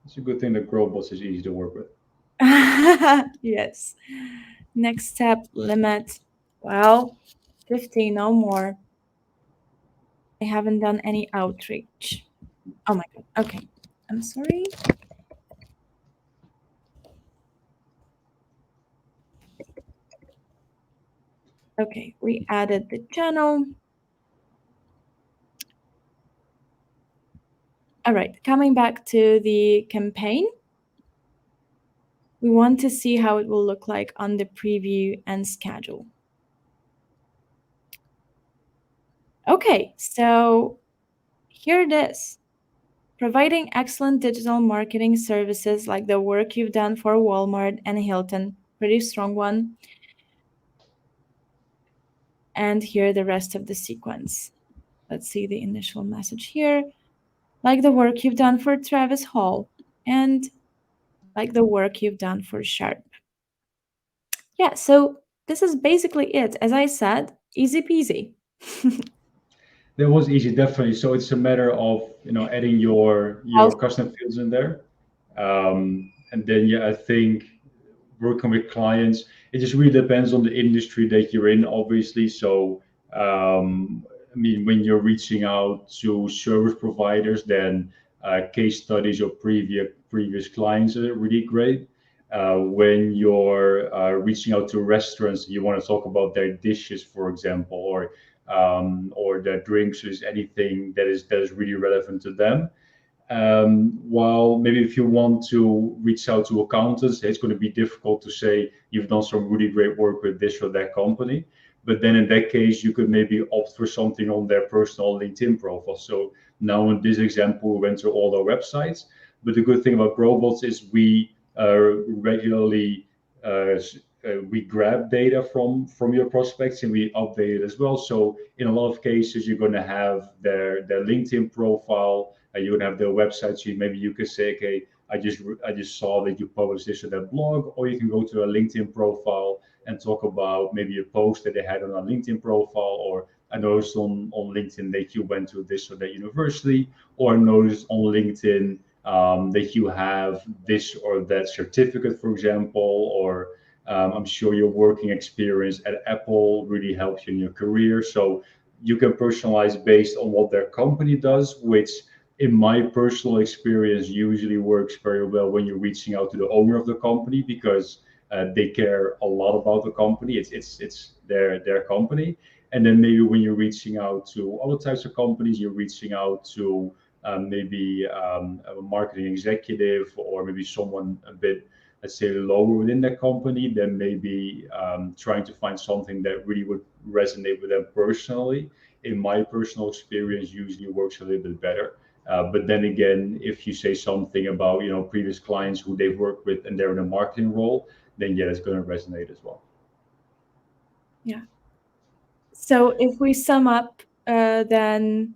It's a good thing that Growbots is easy to work with. Yes. Next step, limit. Well, 50, no more. I haven't done any outreach. Oh my God. Okay. I'm sorry. Okay, we added the channel. All right, coming back to the campaign. We want to see how it will look like on the preview and schedule. Okay, so here it is. Providing excellent digital marketing services like the work you've done for Walmart and Hilton, pretty strong one. And here the rest of the sequence. Let's see the initial message here. Like the work you've done for Travis Hall and like the work you've done for Sharp. Yeah, so this is basically it. As I said, easy peasy. That was easy, definitely. So it's a matter of adding your Also, custom fields in there, and then yeah, I think working with clients, it just really depends on the industry that you're in, obviously. So I mean, when you're reaching out to service providers, then case studies of previous clients are really great. When you're reaching out to restaurants, you want to talk about their dishes, for example, or their drinks, is anything that is really relevant to them. While maybe if you want to reach out to accountants, it's going to be difficult to say you've done some really great work with this or that company. But then in that case, you could maybe opt for something on their personal LinkedIn profile. So now in this example, we went through all their websites. But the good thing about Growbots is we regularly we grab data from your prospects and we update it as well. So in a lot of cases, you're going to have their LinkedIn profile, you would have their website. So maybe you could say, okay, I just saw that you published this or that blog, or you can go to a LinkedIn profile and talk about maybe a post that they had on a LinkedIn profile, or I noticed on LinkedIn that you went to this or that university, or I noticed on LinkedIn that you have this or that certificate, for example, or I'm sure your working experience at Apple really helps you in your career. So you can personalize based on what their company does, which in my personal experience usually works very well when you're reaching out to the owner of the company, because they care a lot about the company. It's their company. And then maybe when you're reaching out to other types of companies, you're reaching out to maybe a marketing executive, or maybe someone a bit, let's say, lower within that company, then maybe trying to find something that really would resonate with them personally. In my personal experience, usually works a little bit better. But then again, if you say something about previous clients who they've worked with and they're in a marketing role, then yeah, it's going to resonate as well. yeah. So if we sum up, then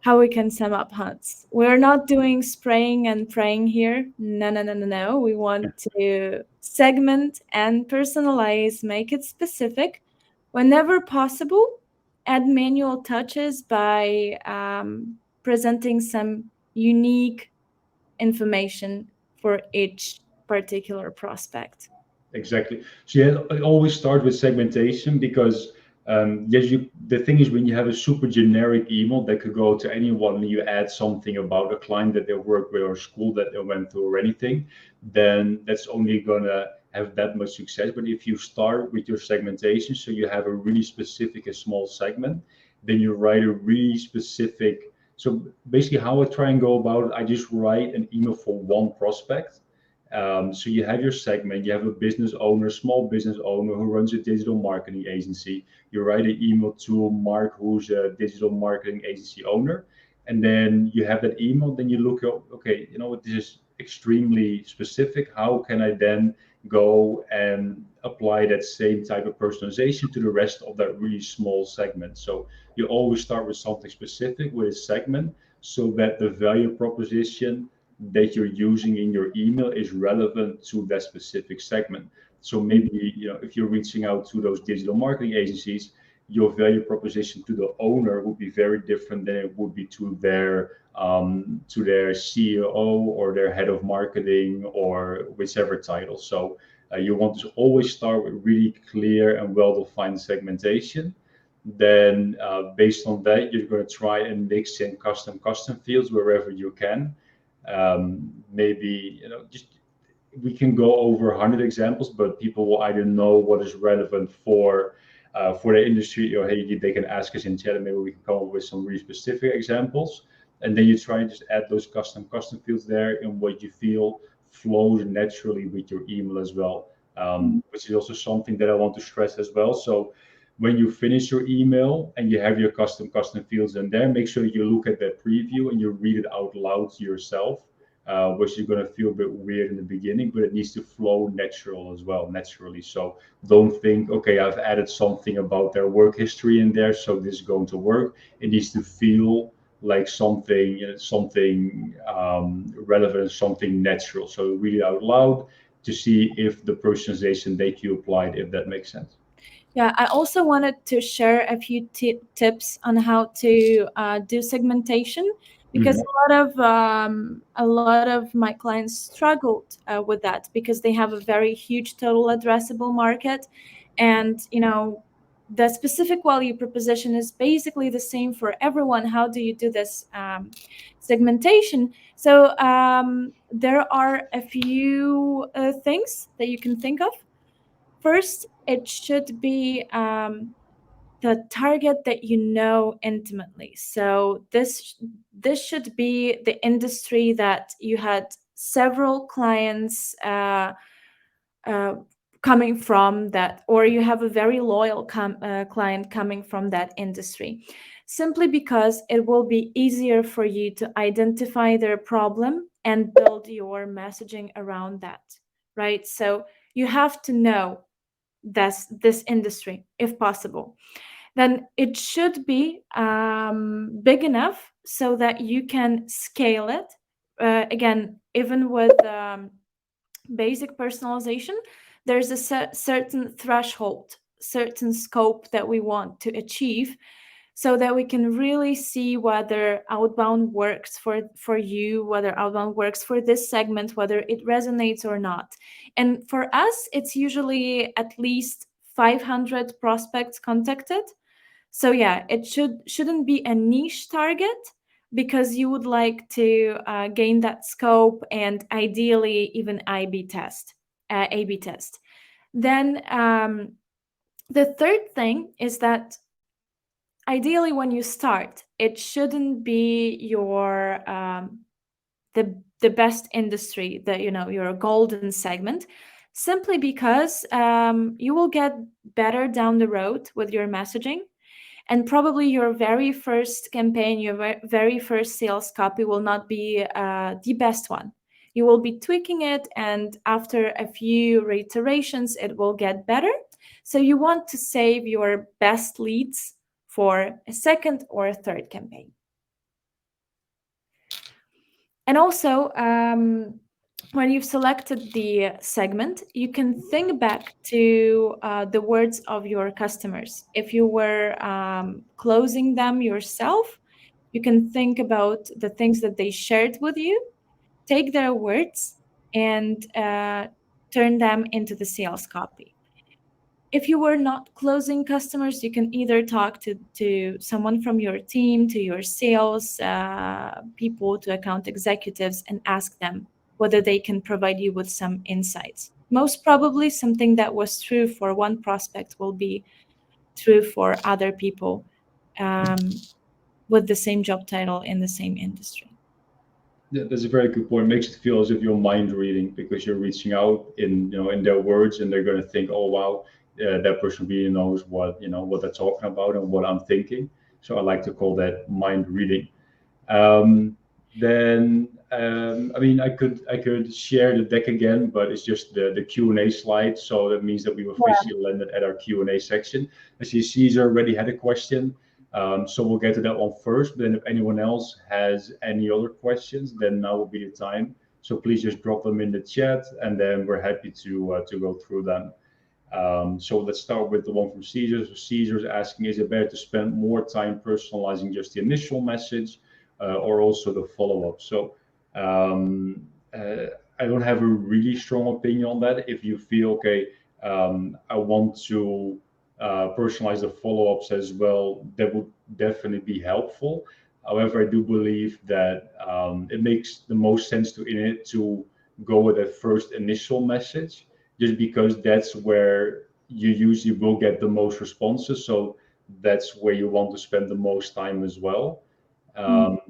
how we can sum up, Hans? We're not doing spraying and praying here. No, no, no, no, no. We want to segment and personalize, make it specific. Whenever possible, add manual touches by presenting some unique information for each particular prospect. Exactly. So yeah, I always start with segmentation, because yes, the thing is, when you have a super generic email that could go to anyone, and you add something about a client that they work with or school that they went to or anything, then that's only gonna have that much success. But if you start with your segmentation, so you have a really specific and small segment, then you write a really specific. So basically, how I try and go about it, I just write an email for one prospect. So you have your segment, you have a business owner, small business owner who runs a digital marketing agency. You write an email to Mark, who's a digital marketing agency owner. and then you have that email, then you look at, okay, you know what, this is extremely specific. How can I then go and apply that same type of personalization to the rest of that really small segment? So you always start with something specific with a segment, so that the value proposition that you're using in your email is relevant to that specific segment. So maybe, you know, if you're reaching out to those digital marketing agencies, your value proposition to the owner would be very different than it would be to their CEO or their head of marketing or whichever title. So you want to always start with really clear and well-defined segmentation. Then based on that, you're going to try and mix in custom fields wherever you can. Maybe, you know, just we can go over 100 examples, but people will either know what is relevant for the industry, or hey, they can ask us in chat, and maybe we can come up with some really specific examples. And then you try and just add those custom fields there in what you feel flows naturally with your email as well, which is also something that I want to stress as well. So when you finish your email and you have your custom fields in there, make sure you look at that preview and you read it out loud to yourself, which is going to feel a bit weird in the beginning, but it needs to flow naturally. So don't think, okay, I've added something about their work history in there, so this is going to work. It needs to feel like something relevant, something natural. So read it out loud to see if the personalization that you applied, if that makes sense. Yeah, I also wanted to share a few tips on how to do segmentation, because a lot of my clients struggled with that, because they have a very huge total addressable market, and you know, the specific value proposition is basically the same for everyone. How do you do this segmentation? So there are a few things that you can think of. First, it should be the target that you know intimately. So this should be the industry that you had several clients coming from that, or you have a very loyal client coming from that industry, simply because it will be easier for you to identify their problem and build your messaging around that, right? So you have to know this industry if possible. Then it should be big enough so that you can scale it. Again, even with basic personalization, there's a certain threshold, certain scope that we want to achieve, so that we can really see whether outbound works for you, whether outbound works for this segment, whether it resonates or not. And for us, it's usually at least 500 prospects contacted. So yeah, it shouldn't be a niche target, because you would like to gain that scope and ideally even A/B test. Then the third thing is that ideally, when you start, it shouldn't be your the best industry, that you know, your golden segment, simply because you will get better down the road with your messaging, and probably your very first campaign, your very first sales copy will not be the best one. You will be tweaking it, and after a few reiterations, it will get better. So you want to save your best leads for a second or a third campaign. And also, when you've selected the segment, you can think back to the words of your customers. If you were closing them yourself, you can think about the things that they shared with you, take their words, and turn them into the sales copy. If you were not closing customers, you can either talk to someone from your team, to your sales people, to account executives, and ask them whether they can provide you with some insights. Most probably, something that was true for one prospect will be true for other people with the same job title in the same industry. Yeah, that's a very good point. It makes it feel as if you're mind reading, because you're reaching out in their words, and they're going to think, oh wow, that person really knows what they're talking about and what I'm thinking. So I like to call that mind reading. Then I mean, I could share the deck again, but it's just the Q&A slide. So that means that we've Yeah. officially landed at our Q&A section. I see Caesar already had a question. So we'll get to that one first. Then if anyone else has any other questions, then now will be the time. So please just drop them in the chat, and then we're happy to go through them. So let's start with the one from Caesar. So Caesar's asking, is it better to spend more time personalizing just the initial message or also the follow-up? So I don't have a really strong opinion on that. If you feel, okay, I want to personalize the follow-ups as well, that would definitely be helpful. However, I do believe that it makes the most sense to go with that first initial message, just because that's where you usually will get the most responses. So that's where you want to spend the most time as well.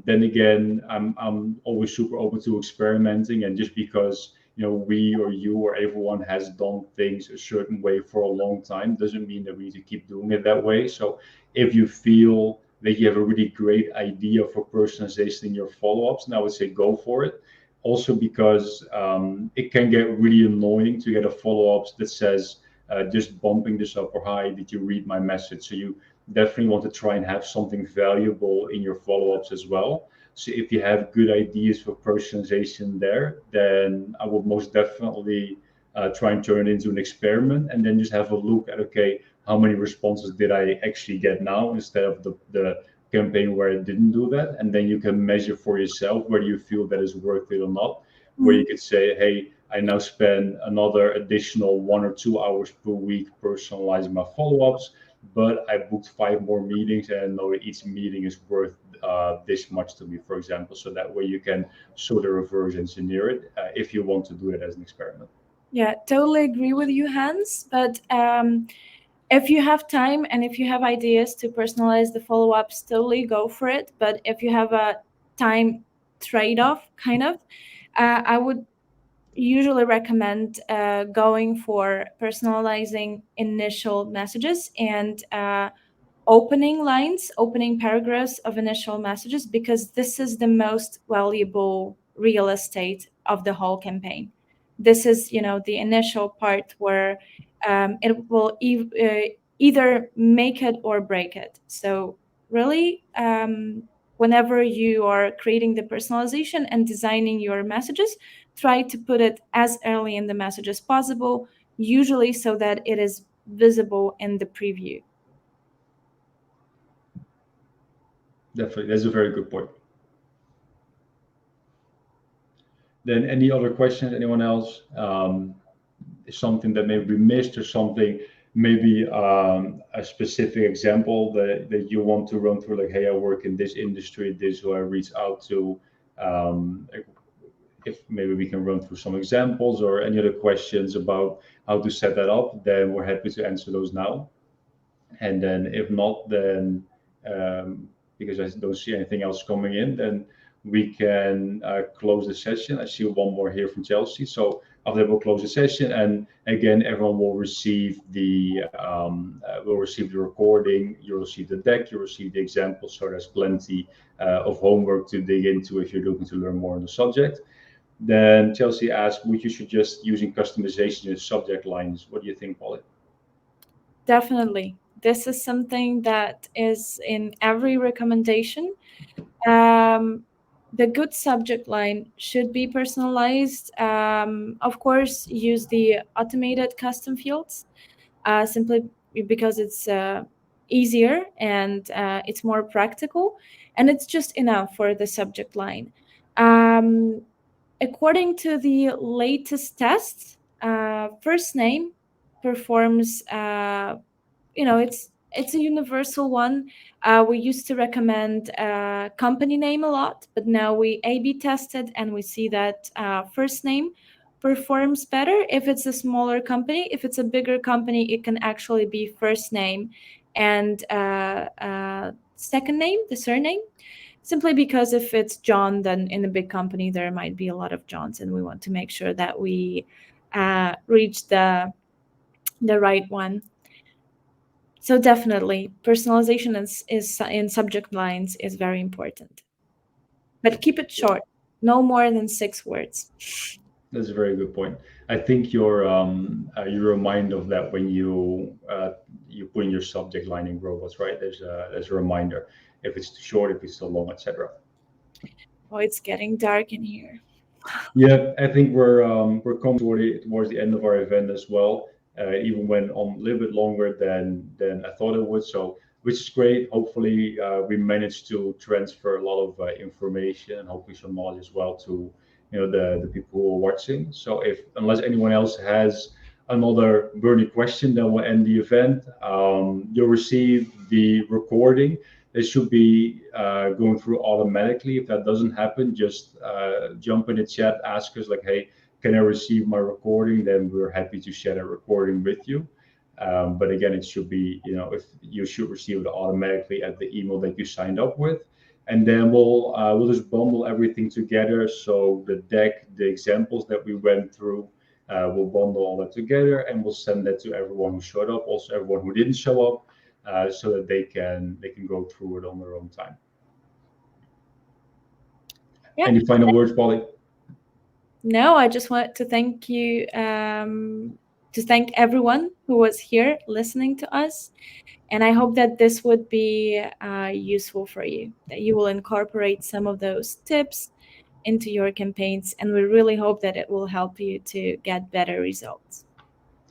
Then again, I'm always super open to experimenting, and just because we or you or everyone has done things a certain way for a long time doesn't mean that we need to keep doing it that way. So if you feel that you have a really great idea for personalization in your follow-ups, then I would say go for it. Also because it can get really annoying to get a follow-up that says just bumping this up, or hi, did you read my message? So you definitely want to try and have something valuable in your follow-ups as well. So if you have good ideas for personalization there, then I would most definitely try and turn it into an experiment, and then just have a look at, okay, how many responses did I actually get now, instead of the campaign where I didn't do that. And then you can measure for yourself whether you feel that is worth it or not, where you could say, hey, I now spend another additional 1 or 2 hours per week personalizing my follow-ups, but I booked 5 more meetings, and I know that each meeting is worth this much to me, for example. So that way you can sort of reverse engineer it if you want to do it as an experiment. Yeah, totally agree with you, Hans. But if you have time and if you have ideas to personalize the follow-ups, totally go for it. But if you have a time trade-off, kind of, I would usually recommend going for personalizing initial messages and opening lines, opening paragraphs of initial messages, because this is the most valuable real estate of the whole campaign. This is, the initial part where it will either make it or break it. So really, whenever you are creating the personalization and designing your messages, try to put it as early in the message as possible, usually so that it is visible in the preview. Definitely, that's a very good point. Then any other questions? Anyone else? Something that maybe we missed, or something, maybe a specific example that you want to run through, like, hey, I work in this industry, this is who I reach out to. If maybe we can run through some examples or any other questions about how to set that up, then we're happy to answer those now. And then if not, then because I don't see anything else coming in, then we can close the session. I see one more here from Chelsea. So after that, we'll close the session, and again, everyone will receive the recording. You'll receive the deck. You'll receive the examples. So there's plenty of homework to dig into if you're looking to learn more on the subject. Then Chelsea asked, would you suggest using customization in subject lines? What do you think, Polly? Definitely. This is something that is in every recommendation. The good subject line should be personalized. Of course, use the automated custom fields simply because it's easier and it's more practical, and it's just enough for the subject line. According to the latest tests, first name performs it's a universal one. We used to recommend company name a lot, but now we A/B tested and we see that first name performs better if it's a smaller company. If it's a bigger company, it can actually be first name and second name, the surname. Simply because if it's John, then in a big company there might be a lot of Johns, and we want to make sure that we reach the right one. So definitely, personalization is in subject lines is very important. but keep it short, no more than 6 words. That's a very good point. I think you remind of that when you put in your subject line in robots, right? There's a reminder if it's too short, if it's too long, etc. Oh, it's getting dark in here. Yeah, I think we're coming towards the end of our event as well. Even went on a little bit longer than I thought it would. So, which is great. Hopefully, we managed to transfer a lot of information and hopefully some knowledge as well to the people who are watching. So, if unless anyone else has another burning question, then we'll end the event. You'll receive the recording. It should be going through automatically. If that doesn't happen, just jump in the chat, ask us like, hey, can I receive my recording? Then we're happy to share that recording with you. But again, it should be, if you should receive it automatically at the email that you signed up with. And then we'll just bundle everything together. So the deck, the examples that we went through, we'll bundle all that together and we'll send that to everyone who showed up, also everyone who didn't show up. So that they can go through it on their own time. Yeah. Any final words, Polly? No, I just want to thank you, to thank everyone who was here listening to us. And I hope that this would be useful for you, that you will incorporate some of those tips into your campaigns. And we really hope that it will help you to get better results.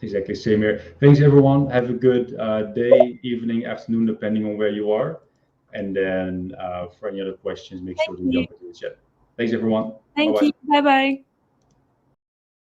Exactly, same here. Thanks, everyone. Have a good day, evening, afternoon, depending on where you are. And then for any other questions, make sure to jump into the chat. Thanks, everyone. Thank Bye-bye. you. Bye-bye.